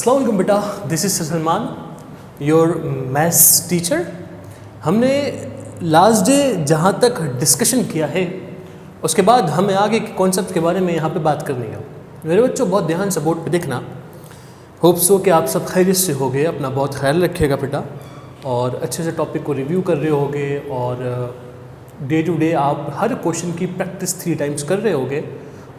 अस्सलाम वालेकुम बेटा, this is Salman your maths teacher. हमने लास्ट डे जहाँ तक डिस्कशन किया है उसके बाद हमें आगे के कॉन्सेप्ट के बारे में यहाँ पे बात करनी है। मेरे बच्चों बहुत ध्यान से बोर्ड पे देखना। होप सो कि आप सब खैरियत से होगे, अपना बहुत ख्याल रखिएगा बेटा और अच्छे से टॉपिक को रिव्यू कर रहे होगे और डे टू डे आप हर क्वेश्चन की प्रैक्टिस 3 टाइम्स कर रहे होगे।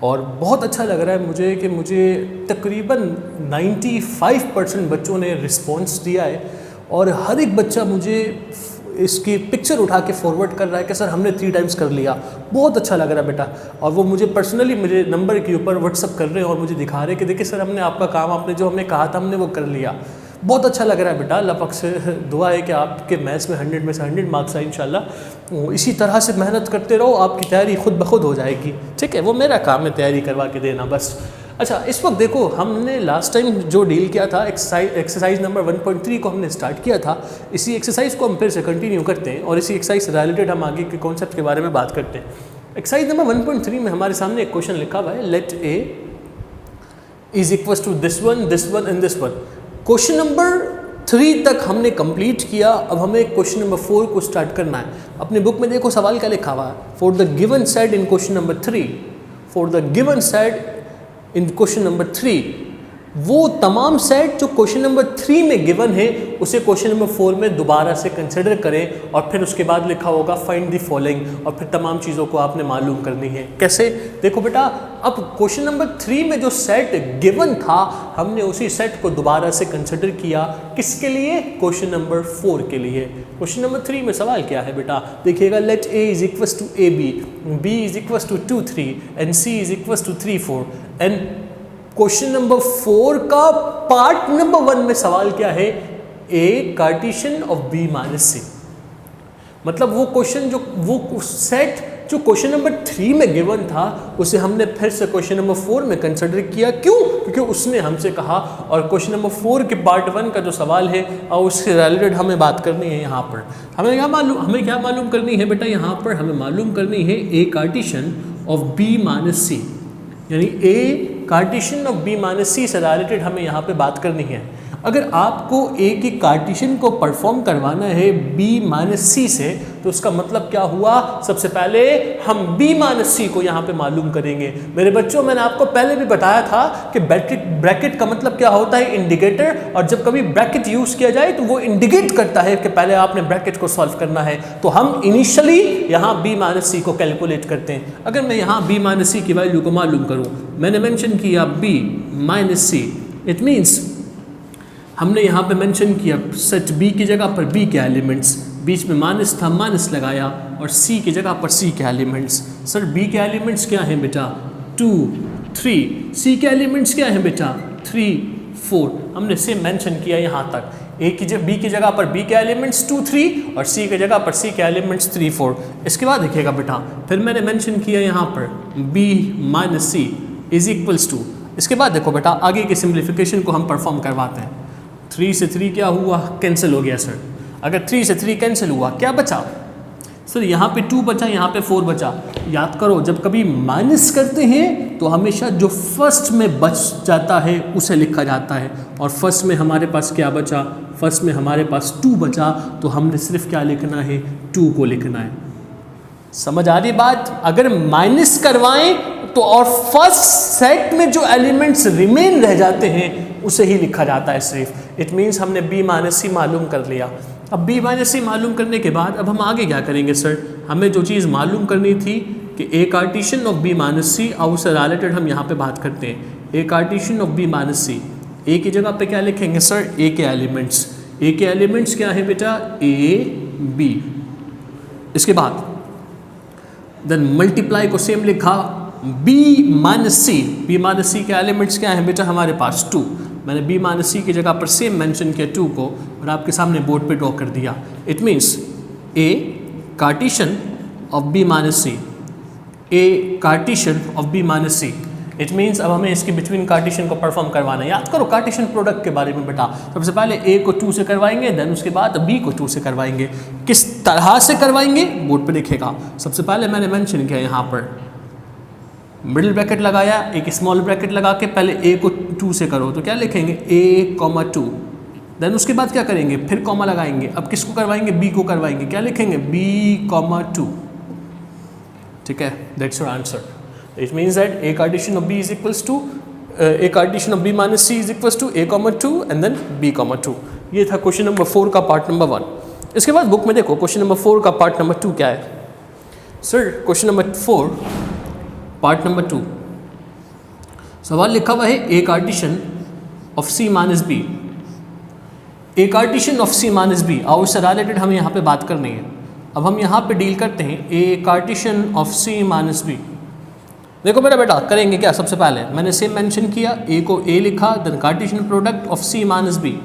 और बहुत अच्छा लग रहा है मुझे कि मुझे तकरीबन 95% बच्चों ने रिस्पॉन्स दिया है और हर एक बच्चा मुझे इसकी पिक्चर उठा के फॉरवर्ड कर रहा है कि सर हमने 3 टाइम्स कर लिया। बहुत अच्छा लग रहा है बेटा। और वो मुझे पर्सनली मुझे नंबर के ऊपर व्हाट्सअप कर रहे हैं और मुझे दिखा रहे हैं कि देखिए सर हमने आपका काम, आपने जो हमें कहा था हमने वो कर लिया। बहुत अच्छा लग रहा है बेटा। अल्लाह पाक से दुआ है कि आपके मैथ्स में 100 में से 100 मार्क्स आए इंशाल्लाह। इसी तरह से मेहनत करते रहो, आपकी तैयारी खुद ब खुद हो जाएगी। ठीक है, वो मेरा काम है तैयारी करवा के देना बस। अच्छा, इस वक्त देखो हमने लास्ट टाइम जो डील किया था एक्सरसाइज नंबर 1.3 को हमने स्टार्ट किया था। इसी एक्सरसाइज को हम फिर से कंटिन्यू करते हैं और इसी एक्सरसाइज से रिलेटेड हम आगे के कॉन्सेप्ट के बारे में बात करते हैं। एक्सरसाइज नंबर 1.3 में हमारे सामने एक क्वेश्चन लिखा हुआ है, let A is equal to this one and this one. Question number 3 तक हमने कंप्लीट किया। अब हमें क्वेश्चन नंबर 4 को स्टार्ट करना है। अपने बुक में देखो सवाल क्या लिखा हुआ है, for the given set in question number 3, for the given set in question number 3, वो तमाम सेट जो क्वेश्चन नंबर 3 में गिवन है उसे क्वेश्चन नंबर 4 में दोबारा से कंसिडर करें और फिर उसके बाद लिखा होगा फाइंड द फॉलोइंग और फिर तमाम चीज़ों को आपने मालूम करनी है। कैसे? देखो बेटा, अब क्वेश्चन नंबर 3 में जो सेट गिवन था हमने उसी सेट को दोबारा से कंसिडर किया। किसके लिए? क्वेश्चन नंबर 4 के लिए। क्वेश्चन नंबर 3 में सवाल क्या है बेटा? देखिएगा, let A is equal to A B is equal to 2 3 and C is equal to 3 4 and question number 4 का पार्ट नंबर 1 में सवाल क्या है? A Cartesian of B minus C. मतलब वो क्वेश्चन वो सेट जो क्वेश्चन नंबर 3 में गिवन था उसे हमने फिर से क्वेश्चन नंबर 4 में कंसिडर किया। क्यों? क्योंकि उसने हमसे कहा। और क्वेश्चन नंबर 4 के पार्ट 1 का जो सवाल है और उससे रिलेटेड हमें बात करनी है। यहाँ पर हमें क्या मालूम करनी है बेटा? यहाँ पर हमें मालूम करनी है A Cartesian of B minus सी, यानी ए कार्टेशियन ऑफ बी माइनस सी से रिलेटेड हमें यहाँ पे बात करनी है। अगर आपको ए की कार्टेशियन को परफॉर्म करवाना है बी माइनस सी से तो उसका मतलब क्या हुआ? सबसे पहले हम बी माइनस सी को यहाँ पे मालूम करेंगे। मेरे बच्चों, मैंने आपको पहले भी बताया था कि ब्रैकेट का मतलब क्या होता है? इंडिकेटर। और जब कभी ब्रैकेट यूज़ किया जाए तो वो इंडिकेट करता है कि पहले आपने ब्रैकेट को सॉल्व करना है। तो हम इनिशियली यहाँ बी माइनस सी को कैलकुलेट करते हैं। अगर मैं यहाँ बी माइनस सी की वैल्यू को मालूम करूँ, मैंने मेंशन किया B minus C, it means हमने यहाँ पे मेंशन किया सेट बी की जगह पर बी के एलिमेंट्स, बीच में माइनस था माइनस लगाया और सी की जगह पर सी के एलिमेंट्स। सर बी के एलिमेंट्स क्या हैं बेटा? 2 3। सी के एलिमेंट्स क्या हैं बेटा? 3 4। हमने सेम मेंशन किया यहाँ तक। बी की जगह पर बी के एलिमेंट्स 2 3 और सी की जगह पर सी के एलिमेंट्स 3 4। इसके बाद देखिएगा बेटा, फिर मैंने मेंशन किया यहाँ पर B minus C is equals to. इसके बाद देखो बेटा, आगे की सिंप्लीफिकेशन को हम परफॉर्म करवाते हैं। 3 से 3 क्या हुआ? कैंसिल हो गया सर। अगर 3 से 3 कैंसिल हुआ, क्या बचा? सर यहाँ पे 2 बचा, यहाँ पे 4 बचा। याद करो, जब कभी माइनस करते हैं तो हमेशा जो फर्स्ट में बच जाता है उसे लिखा जाता है। और फर्स्ट में हमारे पास क्या बचा? फर्स्ट में हमारे पास 2 बचा, तो हमने सिर्फ क्या लिखना है? 2 को लिखना है। समझ आ रही बात? अगर माइनस करवाएं तो और फर्स्ट सेट में जो एलिमेंट्स रिमेन रह जाते हैं उसे ही लिखा जाता है सिर्फ। इट मीन्स हमने बी माइनस सी मालूम कर लिया। अब बी माइनस सी मालूम करने के बाद अब हम आगे क्या करेंगे सर? हमें जो चीज़ मालूम करनी थी कि ए कार्टेशियन ऑफ बी माइनस सी, और उससे रिलेटेड हम यहाँ पे बात करते हैं। A Cartesian of B minus C, ए की जगह पे क्या लिखेंगे सर? ए के एलिमेंट्स। ए के एलिमेंट्स क्या है बेटा? A B. इसके बाद देन मल्टीप्लाई को सेम लिखा B minus C. B minus C के एलिमेंट्स क्या हैं बेटा? हमारे पास 2। मैंने बी माइनस सी की जगह पर सेम मेंशन किया 2 को और आपके सामने बोर्ड पे ड्रॉ कर दिया। It means A Cartesian of B minus C, A Cartesian of B minus C. It means अब हमें इसके बिटवीन कार्टेशियन को परफॉर्म करवाना है। याद करो कार्टेशियन प्रोडक्ट के बारे में बेटा। सबसे पहले ए को 2 से करवाएंगे, देन उसके बाद बी को 2 से करवाएंगे। किस तरह से करवाएंगे? बोर्ड पे लिखेगा। सबसे पहले मैंने मेंशन किया यहाँ पर मिडिल ब्रैकेट लगाया, एक स्मॉल ब्रैकेट लगा के पहले ए को 2 से करो तो क्या लिखेंगे a, 2। देन उसके बाद क्या करेंगे, फिर कॉमा लगाएंगे। अब किसको करवाएंगे, b को करवाएंगे, क्या लिखेंगे b, 2। ठीक है, that's your answer. It means that a Cartesian of b is equals to a Cartesian of b minus c is equals to a, 2 and then b, 2। ये था क्वेश्चन नंबर 4 का पार्ट नंबर 1। इसके बाद book में देखो question number 4 का part number 2 क्या है। Sir question number 4 part number 2 सवाल लिखा हुआ है A Cartesian of C minus B. A Cartesian of C minus B, और उससे रिलेटेड हमें यहाँ पे बात करनी है। अब हम यहाँ पे डील करते हैं A Cartesian of C minus B. देखो मेरा बेटा करेंगे क्या, सबसे पहले मैंने सेम मेंशन किया, ए को ए लिखा, then Cartesian product of C minus B.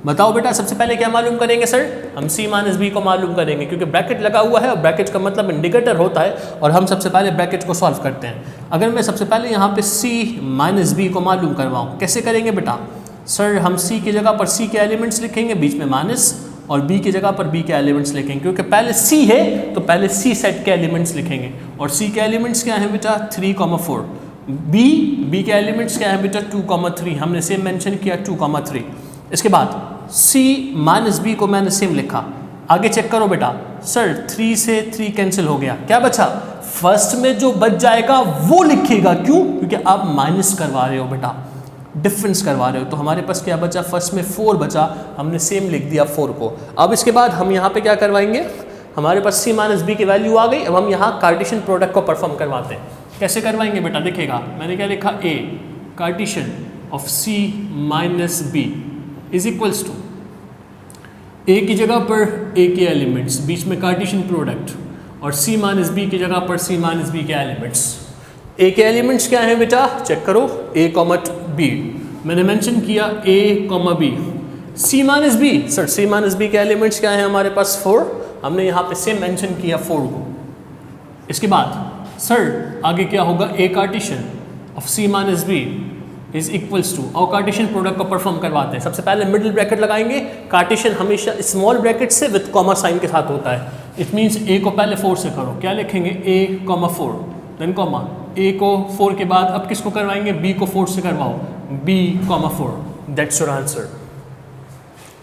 बताओ बेटा सबसे पहले क्या मालूम करेंगे सर, हम c माइनस बी को मालूम करेंगे क्योंकि ब्रैकेट लगा हुआ है और ब्रैकेट का मतलब इंडिकेटर होता है और हम सबसे पहले ब्रैकेट को सॉल्व करते हैं। अगर मैं सबसे पहले यहाँ पे c माइनस बी को मालूम करवाऊँ, कैसे करेंगे बेटा, सर हम c की जगह पर c के एलिमेंट्स लिखेंगे, बीच में माइनस, और b की जगह पर b के एलिमेंट्स लिखेंगे क्योंकि पहले c है तो पहले c सेट के एलिमेंट्स लिखेंगे। और c के एलिमेंट्स क्या है बेटा 3, 4। b के एलिमेंट्स क्या है बेटा 2, 3। हमने सेम मेंशन किया 2, 3। इसके बाद c माइनस बी को मैंने सेम लिखा। आगे चेक करो बेटा, सर 3 से 3 कैंसिल हो गया, क्या बचा, फर्स्ट में जो बच जाएगा वो लिखिएगा। क्यों, क्योंकि आप माइनस करवा रहे हो बेटा, डिफरेंस करवा रहे हो। तो हमारे पास क्या बचा, फर्स्ट में 4 बचा, हमने सेम लिख दिया 4 को। अब इसके बाद हम यहाँ पे क्या करवाएंगे, हमारे पास c माइनस बी की वैल्यू आ गई। अब हम यहाँ कार्टेशियन प्रोडक्ट को परफॉर्म करवाते हैं। कैसे करवाएंगे बेटा, देखिएगा मैंने क्या लिखा, a Cartesian of c minus B is equals to a की जगह पर a के एलिमेंट्स, बीच में कार्टेशियन प्रोडक्ट, और c माइनस बी की जगह पर c माइनस बी के एलिमेंट्स। a के एलिमेंट्स क्या है बेटा, चेक करो a, b। मैंने मेंशन किया a, b। c minus B, sir c minus B के एलिमेंट्स क्या है हमारे पास 4, हमने यहाँ पे सेम मेंशन किया 4 को। इसके बाद सर आगे क्या होगा, a Cartesian of c minus B is equals to, और कार्टेशियन प्रोडक्ट को परफॉर्म करवाते हैं। सबसे पहले मिडिल ब्रैकेट लगाएंगे, कार्टेशियन हमेशा स्मॉल ब्रैकेट से विद कॉमा साइन के साथ होता है। इट मीन्स a को पहले 4 से करो, क्या लिखेंगे a, 4, देन कॉमा, a को 4 के बाद अब किसको करवाएंगे, b को 4 से करवाओ, b, 4। That's your answer.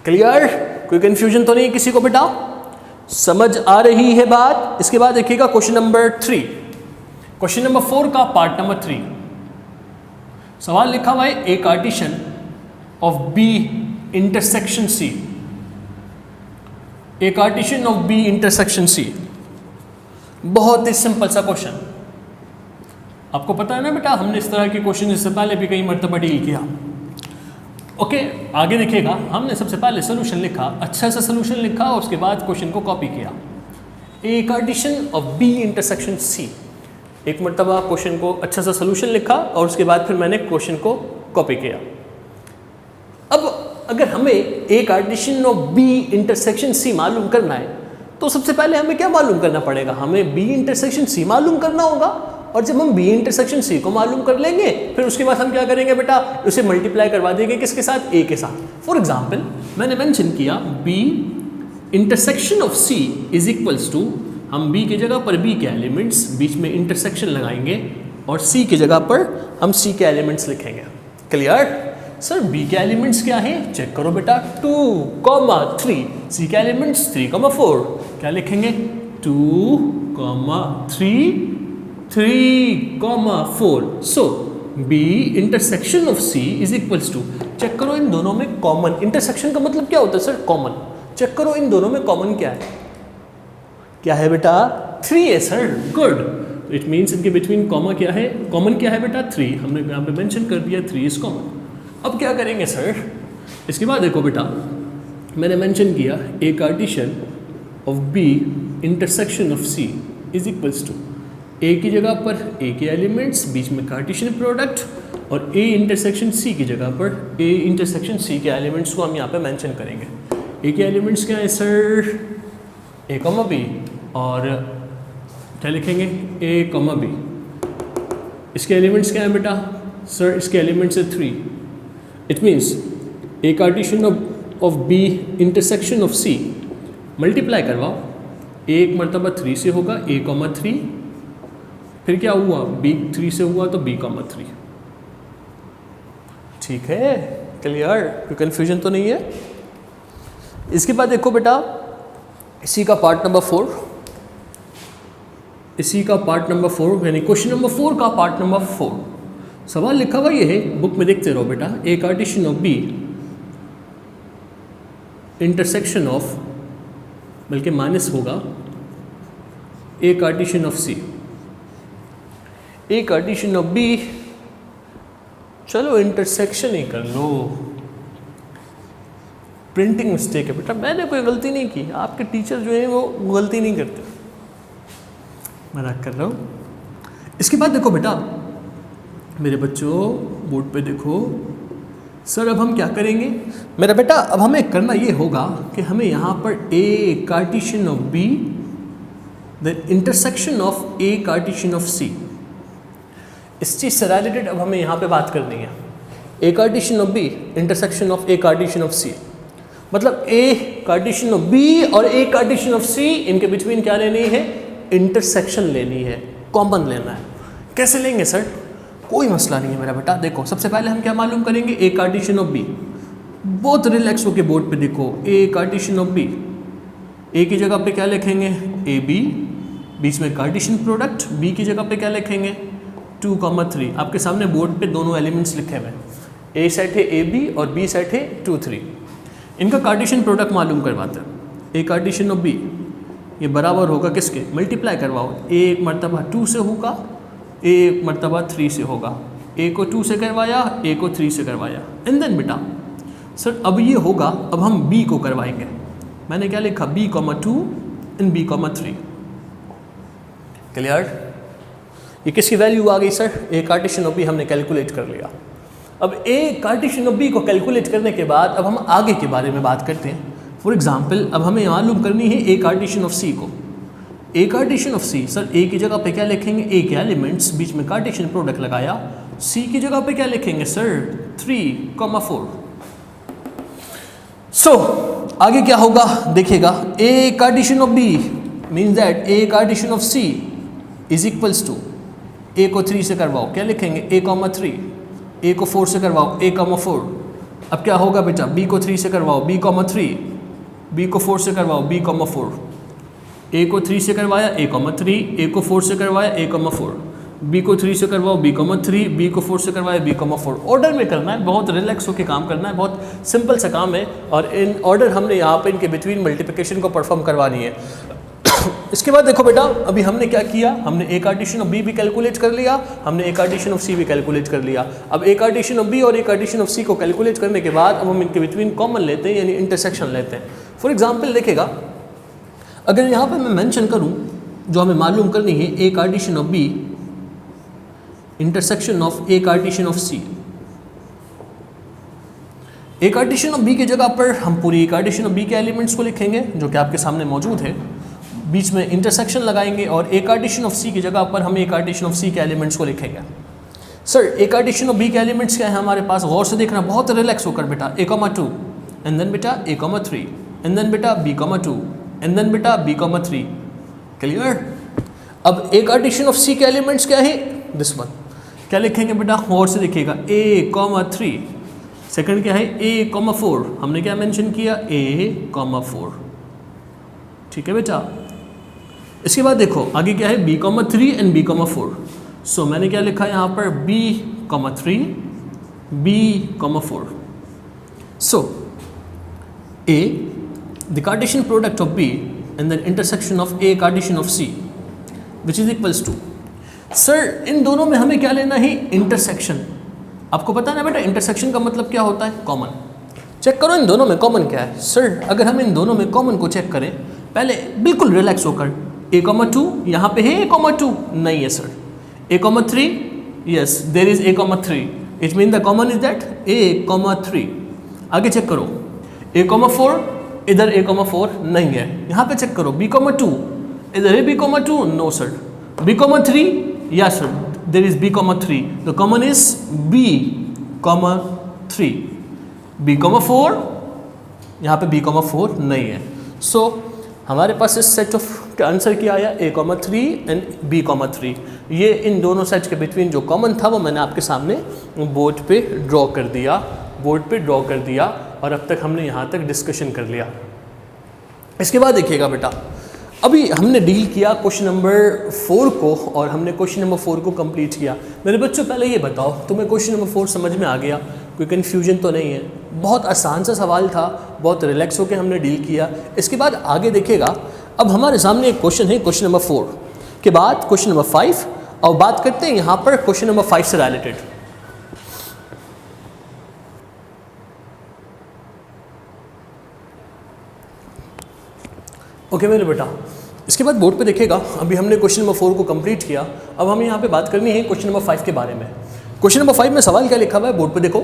Clear, कोई कंफ्यूजन तो नहीं किसी को बेटा, समझ आ रही है बात। इसके बाद देखिएगा क्वेश्चन नंबर 3, क्वेश्चन नंबर 4 का पार्ट नंबर 3। सवाल लिखा हुआ है A Cartesian of B intersection C. A Cartesian of B intersection C, बहुत ही सिंपल सा क्वेश्चन। आपको पता है ना बेटा, हमने इस तरह के क्वेश्चन इससे पहले भी कई मरतबा डील किया। ओके, आगे देखिएगा, हमने सबसे पहले सोल्यूशन लिखा, अच्छा सा सोल्यूशन लिखा, और उसके बाद क्वेश्चन को कॉपी किया। A Cartesian of B intersection C, एक मरतबा क्वेश्चन को अच्छा सा सोल्यूशन लिखा और उसके बाद फिर मैंने क्वेश्चन को कॉपी किया। अब अगर हमें A Cartesian of B intersection C मालूम करना है तो सबसे पहले हमें क्या मालूम करना पड़ेगा, हमें बी इंटरसेक्शन सी मालूम करना होगा। और जब हम बी इंटरसेक्शन सी को मालूम कर लेंगे फिर उसके बाद हम क्या करेंगे बेटा, उसे मल्टीप्लाई करवा देंगे किसके साथ, ए के साथ। फॉर एग्जाम्पल मैंने मेंशन किया B intersection of C is equals to, हम b की जगह पर b के एलिमेंट्स, बीच में इंटरसेक्शन लगाएंगे, और c की जगह पर हम c के एलिमेंट्स लिखेंगे। क्लियर, सर b के एलिमेंट्स क्या है, चेक करो बेटा 2, 3, c के एलिमेंट्स 3, 4, क्या लिखेंगे 2, 3, 4। So b intersection of c is equals to, check करो इन दोनों में कॉमन, इंटरसेक्शन का मतलब क्या होता है सर, कॉमन। चेक करो इन दोनों में कॉमन क्या है, क्या है बेटा 3 है सर, गुड। इट मीन्स इनके बिटवीन कॉमा क्या है, कॉमन क्या है बेटा 3, हमने यहाँ पे मेंशन कर दिया 3 इज कॉमन। अब क्या करेंगे सर, इसके बाद देखो बेटा मैंने मेंशन किया A Cartesian of B intersection of C is equals to, A की जगह पर ए के एलिमेंट्स, बीच में कार्टेशियन प्रोडक्ट, और ए इंटरसेक्शन सी की जगह पर ए इंटरसेक्शन सी के एलिमेंट्स को हम यहाँ पे मेंशन करेंगे। ए के एलिमेंट्स क्या है सर, ए, बी, और क्या लिखेंगे ए, बी। इसके एलिमेंट्स क्या है बेटा, सर इसके एलिमेंट्स है 3। It means A Cartesian of B intersection of C, multiply करवाओ, एक मरतबा 3 से होगा, ए, 3, फिर क्या हुआ, B3 से हुआ तो B,3। ठीक है, क्लियर, कोई कन्फ्यूजन तो नहीं है। इसके बाद देखो बेटा, इसी का पार्ट नंबर 4, इसी का पार्ट नंबर 4 यानी क्वेश्चन नंबर 4 का पार्ट नंबर 4। सवाल लिखा हुआ ये है, बुक में देखते रहो बेटा। A Cartesian of B intersection of, बल्कि माइनस होगा, A Cartesian of C. A Cartesian of B, चलो इंटरसेक्शन ही कर लो, प्रिंटिंग मिस्टेक है बेटा, मैंने कोई गलती नहीं की, आपके टीचर जो हैं वो गलती नहीं करते, मजाक कर रहा हूँ। इसके बाद देखो बेटा मेरे बच्चों, बोर्ड पे देखो। सर अब हम क्या करेंगे मेरा बेटा, अब हमें करना ये होगा कि हमें यहाँ पर A Cartesian of B the intersection of A Cartesian of C, इस चीज़ से रिलेटेड अब हमें यहाँ पे बात करनी है। A Cartesian of B intersection of A Cartesian of C, मतलब ए कार्टेशियन ऑफ बी और ए कार्टेशियन ऑफ सी, इनके बिटवीन क्या लेनी है, इंटरसेक्शन लेनी है, कॉमन लेना है। कैसे लेंगे सर, कोई मसला नहीं है मेरा बेटा। देखो सबसे पहले हम क्या मालूम करेंगे, ए कार्टेशियन ऑफ बी। बहुत रिलैक्स होके बोर्ड पे देखो, ए कार्टेशियन ऑफ बी, ए की जगह पे क्या लिखेंगे, ए बी, बीच में कार्टेशियन प्रोडक्ट, बी की जगह पे क्या लिखेंगे, 2,3। आपके सामने बोर्ड पे दोनों एलिमेंट्स लिखे हुए हैं, ए सेट है ए बी और बी सेट है 2, 3। इनका कार्टेशियन प्रोडक्ट मालूम करवाते हैं। ए कार्टेशियन ऑफ बी ये बराबर होगा किसके, मल्टीप्लाई करवाओ, ए एक मरतबा 2 से होगा, ए एक मरतबा 3 से होगा। ए को 2 से करवाया, ए को 3 से करवाया, एंड देन बेटा सर अब ये होगा, अब हम बी को करवाएंगे। मैंने क्या लिखा, B,2 एंड B,3। क्लियर, ये किसकी वैल्यू आ गई sir, A Cartesian of B हमने कैलकुलेट कर लिया। अब ए कार्टेशियन ऑफ बी को कैलकुलेट करने के बाद अब हम आगे के बारे में बात करते हैं। फॉर एग्जाम्पल अब हमें मालूम करनी है ए कार्टेशियन ऑफ सी को। ए कार्टेशियन ऑफ सी, सर ए की जगह पे क्या लिखेंगे, ए के एलिमेंट्स, बीच में कार्टेशियन प्रोडक्ट लगाया। सी की जगह पे क्या लिखेंगे सर, 3,4। सो आगे क्या होगा देखिएगा, A Cartesian of B means that A Cartesian of C is equals to, A को 3 से करवाओ, क्या लिखेंगे, A,3, ए को 4 से करवाओ, A,4। अब क्या होगा बेटा, बी को 3 से करवाओ, B,3, बी को 4 से करवाओ, B,4। ए को 3 से करवाया, A,3, ए को 4 से करवाया, A,4, बी को 3 से करवाओ, B,3, बी को 4 से करवाया, B,4। ऑर्डर में करना है, बहुत रिलैक्स होकर काम करना है, बहुत सिंपल सा काम है। और इन ऑर्डर हमने यहाँ पे इनके बिटवीन मल्टीप्लिकेशन को परफॉर्म करवानी है। इसके बाद देखो बेटा, अभी हमने क्या किया, हमने ए कार्टेशियन ऑफ बी भी कैलकुलेट कर लिया, हमने ए कार्टेशियन ऑफ सी भी कैलकुलेट कर लिया। अब ए कार्टेशियन ऑफ बी और ए कार्टेशियन ऑफ सी को कैलकुलेट करने के बाद अब हम इनके बिटवीन कॉमन लेते हैं, यानी इंटरसेक्शन लेते हैं। फॉर एग्जाम्पल देखिएगा, अगर यहाँ पे मैं मेंशन करूँ जो हमें मालूम करनी है, A Cartesian of B intersection of A Cartesian of C. A Cartesian of B की जगह पर हम पूरी ए कार्टेशियन ऑफ बी के एलिमेंट्स को लिखेंगे जो कि आपके सामने मौजूद है, बीच में इंटरसेक्शन लगाएंगे, और ए कार्टेशियन ऑफ सी की जगह पर हम ए कार्टेशियन ऑफ सी के एलिमेंट्स को लिखेंगे। Sir A Cartesian of B के एलिमेंट्स क्या है हमारे पास, गौर से देखना, बहुत रिलैक्स होकर बेटा, A,2 एंड देन बेटा A,3 एंड देन बेटा B,2 एंड देन बेटा B,3। क्लियर। अब ए कार्टेशियन ऑफ सी के एलिमेंट्स क्या है, दिस वन, क्या लिखेंगे बेटा, गौर से देखिएगा, A,3। सेकंड क्या है, A,4, हमने क्या मेंशन किया, A,4। ठीक है बेटा। इसके बाद देखो आगे क्या है, B,3 एंड B,4। सो मैंने क्या लिखा है यहाँ पर, B,3, B,4। So A the Cartesian product of B and then intersection of A Cartesian of C which is equals to, sir इन दोनों में हमें क्या लेना है, इंटरसेक्शन। आपको पता है ना बेटा, इंटरसेक्शन का मतलब क्या होता है, कॉमन। चेक करो इन दोनों में कॉमन क्या है। सर अगर हम इन दोनों में कॉमन को चेक करें, पहले बिल्कुल रिलैक्स होकर, A,2 यहाँ पे है, A,2 नहीं है sir, A,3 yes there is A,3, it mean the common is that A,3। आगे चेक करो, A,4 इधर A,4 नहीं है, यहाँ पे चेक करो, B,2 इधर है, B,2 no sir, B,3 yes sir there is B,3, the common is B,3, B,4 यहाँ पे B,4 नहीं है। सो हमारे पास इस सेट ऑफ का आंसर क्या आया a,3 एंड b,3। ये इन दोनों सेट्स के बिटवीन जो कॉमन था वो मैंने आपके सामने बोर्ड पे ड्रॉ कर दिया और अब तक हमने यहाँ तक डिस्कशन कर लिया। इसके बाद देखिएगा बेटा, अभी हमने डील किया क्वेश्चन नंबर 4 को और हमने क्वेश्चन नंबर 4 को कंप्लीट किया। मेरे बच्चों पहले ये बताओ, तुम्हें क्वेश्चन नंबर 4 समझ में आ गया? कोई कन्फ्यूजन तो नहीं है? बहुत आसान सा सवाल था, बहुत रिलैक्स होकर हमने डील किया। इसके बाद आगे देखिएगा, अब हमारे सामने एक क्वेश्चन है क्वेश्चन नंबर 4 के बाद क्वेश्चन नंबर 5, और बात करते हैं यहाँ पर क्वेश्चन नंबर 5 से रिलेटेड। ओके मेरे बेटा, इसके बाद बोर्ड पे देखिएगा, अभी हमने क्वेश्चन नंबर 4 को कंप्लीट किया। अब हमें यहाँ पे बात करनी है क्वेश्चन नंबर 5 के बारे में। क्वेश्चन नंबर 5 में सवाल क्या लिखा हुआ है बोर्ड पे देखो,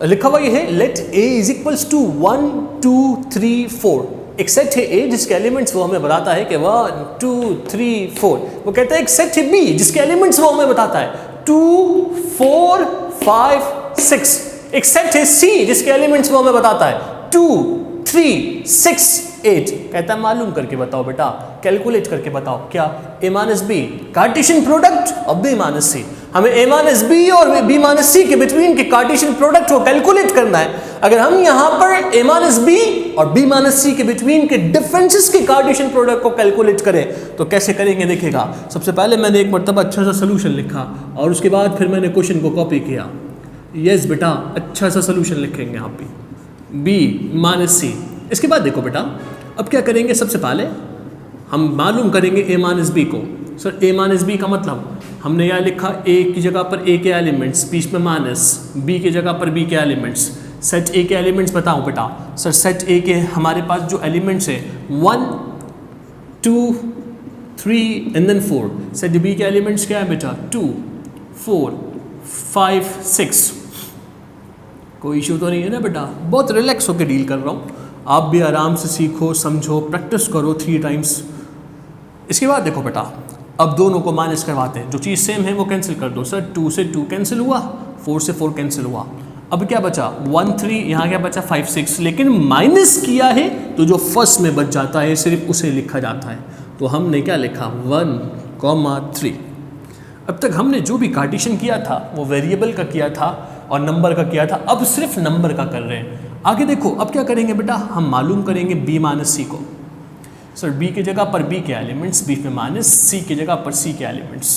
लिखा हुआ ये है let a is equals to 1 2 3 4। एक सेट है a जिसके एलिमेंट्स वो हमें बताता है कि 1 2 3 4। वो कहता है एक सेट है b जिसके एलिमेंट्स वो हमें बताता है 2 4 5 6। एक सेट है c जिसके एलिमेंट्स वो हमें बताता है 2 3 6 8। कहता है मालूम करके बताओ बेटा, कैलकुलेट करके बताओ। क्या? a minus B, cartesian product of b minus C. हमें a माइनस बी और b माइनस सी के बिटवीन के कार्टेशियन प्रोडक्ट को कैलकुलेट करना है। अगर हम यहाँ पर a माइनस बी और b माइनस सी के बिटवीन के डिफरेंसेस के कार्टेशियन प्रोडक्ट को कैलकुलेट करें तो कैसे करेंगे देखिएगा। सबसे पहले मैंने एक मरतबा अच्छा सा सोल्यूशन लिखा और उसके बाद फिर मैंने क्वेश्चन को कॉपी किया। यस बेटा, अच्छा सा सोल्यूशन लिखेंगे यहाँ पे b माइनस सी। इसके बाद देखो बेटा, अब क्या करेंगे, सबसे पहले हम मालूम करेंगे a माइनस बी को। सर a माइनस बी का मतलब हमने यहाँ लिखा a की जगह पर a के एलिमेंट्स, बीच में माइनस, b की जगह पर b के एलिमेंट्स। सेट a के एलिमेंट्स बताओ बेटा। सर सेट a के हमारे पास जो एलिमेंट्स है 1 2 3 एंड देन 4। सेट b के एलिमेंट्स क्या है बेटा? 2 4 5 6। कोई इशू तो नहीं है ना बेटा? बहुत रिलैक्स होकर डील कर रहा हूँ, आप भी आराम से सीखो, समझो, प्रैक्टिस करो 3 टाइम्स। इसके बाद देखो बेटा, अब दोनों को माइनस करवाते हैं, जो चीज़ सेम है वो कैंसिल कर दो। सर 2 से 2 कैंसिल हुआ, 4 से 4 कैंसिल हुआ। अब क्या बचा? 1 3, यहाँ क्या बचा? 5 6। लेकिन माइनस किया है तो जो फर्स्ट में बच जाता है सिर्फ उसे लिखा जाता है। तो हमने क्या लिखा? 1 3। अब तक हमने जो भी कार्टेशियन किया था वो वेरिएबल का किया था और नंबर का किया था, अब सिर्फ नंबर का कर रहे हैं। आगे देखो, अब क्या करेंगे बेटा, हम मालूम करेंगे b माइनस सी को। सर b की जगह पर b के एलिमेंट्स, बीच में माइनस, c की जगह पर c के एलिमेंट्स।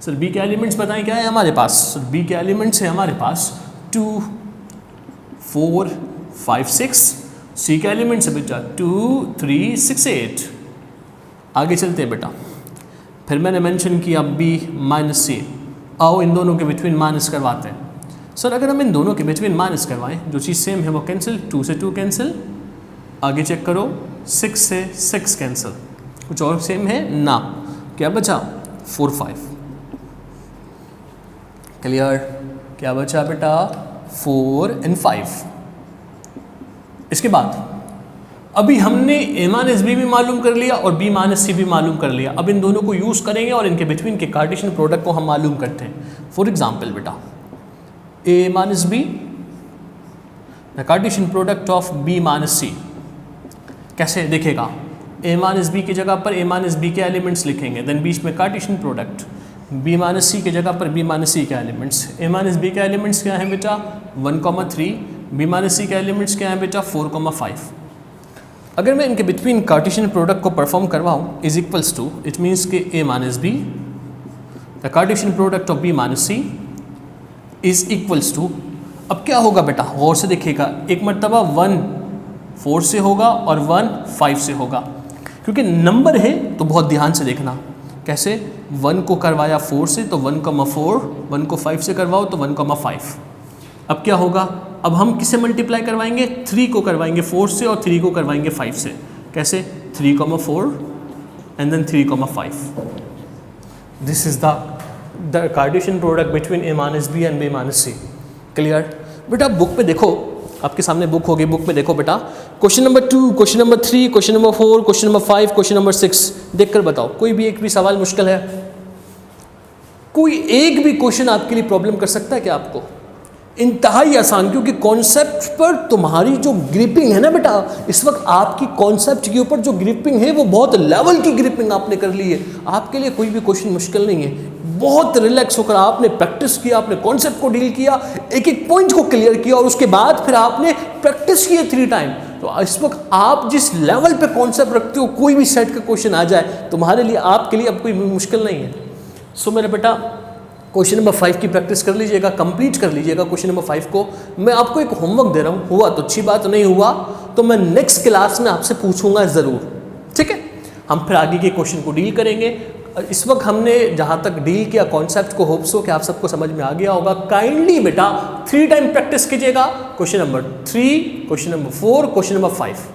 सर b के एलिमेंट्स बताएं क्या है हमारे पास? सर b के एलिमेंट्स है हमारे पास 2 4 5 6। c के एलिमेंट्स है बेटा 2 3 6 8। आगे चलते हैं बेटा, फिर मैंने मेंशन किया b माइनस सी। आओ इन दोनों के बिटवीन माइनस करवाते हैं। सर अगर हम इन दोनों के बिटवीन माइनस करवाएं, जो चीज़ सेम है वो कैंसिल, 2 से 2 कैंसिल। आगे चेक करो, 6 से 6 कैंसिल। कुछ और सेम है ना? क्या बचा? 4 5। क्लियर? क्या बचा बेटा? 4 एंड 5। इसके बाद अभी हमने a माइनस बी भी मालूम कर लिया और b माइनस सी भी मालूम कर लिया। अब इन दोनों को यूज़ करेंगे और इनके बिटवीन के कार्टेशियन प्रोडक्ट को हम मालूम करते हैं। फॉर एग्जाम्पल बेटा, a minus b, the Cartesian product of b minus c। कैसे देखेगा? a minus b की जगह पर a minus b के एलिमेंट्स लिखेंगे, देन बीच में Cartesian product, b minus c की जगह पर b minus c के एलिमेंट्स। a minus b के एलिमेंट्स क्या हैं बेटा? 1 3। b minus c के एलिमेंट्स क्या हैं बेटा? 4 5। अगर मैं इनके बिटवीन कार्टेशियन प्रोडक्ट को परफॉर्म करवाऊँ, is equals to, it means कि a minus b, the Cartesian product of b minus c is equals to. अब क्या होगा बेटा? गौर से देखिएगा, एक मरतबा 1 4 से होगा और 1 5 से होगा, क्योंकि नंबर है तो बहुत ध्यान से देखना। कैसे? 1 को करवाया 4 से तो 1,4, 1 को 5 से करवाओ तो 1,5। अब क्या होगा? अब हम किसे मल्टीप्लाई करवाएंगे? 3 को करवाएंगे 4 से और 3 को करवाएंगे 5 से। कैसे? 3,4 and then 3,5। This is the Cartesian product between a minus B and b minus C. Clear? बेटा बुक पे देखो, आपके सामने बुक होगी, बुक में देखो बेटा, question number 2, question number 3, question number 4, question number 5, question number 6 देखकर बताओ कोई भी एक भी सवाल मुश्किल है? कोई एक भी क्वेश्चन आपके लिए प्रॉब्लम कर सकता है क्या आपको? इंतहाई आसान, क्योंकि कॉन्सेप्ट पर तुम्हारी जो ग्रिपिंग है ना बेटा, इस वक्त आपकी कॉन्सेप्ट के ऊपर जो ग्रिपिंग है वो बहुत लेवल की ग्रिपिंग आपने कर ली है। आपके लिए कोई भी क्वेश्चन मुश्किल नहीं है। बहुत रिलैक्स होकर आपने प्रैक्टिस किया, आपने कॉन्सेप्ट को डील किया, एक एक पॉइंट को क्लियर किया और उसके बाद फिर आपने प्रैक्टिस किया 3 टाइम। तो इस वक्त आप जिस लेवल पे कॉन्सेप्ट रखते हो, कोई भी सेट का क्वेश्चन आ जाए तुम्हारे लिए, आपके लिए अब कोई मुश्किल नहीं है। सो मेरा बेटा क्वेश्चन नंबर 5 की प्रैक्टिस कर लीजिएगा, कंप्लीट कर लीजिएगा क्वेश्चन नंबर 5 को। मैं आपको एक होमवर्क दे रहा हूँ, हुआ तो अच्छी बात, नहीं हुआ तो मैं नेक्स्ट क्लास में आपसे पूछूंगा ज़रूर, ठीक है। हम फिर आगे के क्वेश्चन को डील करेंगे। इस वक्त हमने जहाँ तक डील किया कॉन्सेप्ट को, होप्स हो कि आप सबको समझ में आ गया होगा। काइंडली बेटा 3 टाइम प्रैक्टिस कीजिएगा, question number 3, question number 4, question number 5।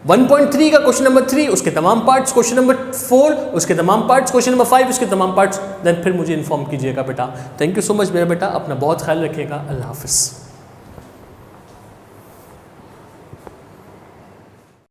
1.3 का क्वेश्चन नंबर 3, उसके तमाम पार्ट्स, क्वेश्चन नंबर 4 उसके तमाम पार्ट्स, क्वेश्चन नंबर 5 उसके तमाम पार्ट्स, देन फिर मुझे इन्फॉर्म कीजिएगा बेटा। थैंक यू सो मच मेरा बेटा, अपना बहुत ख्याल रखिएगा। अल्लाह हाफिज़।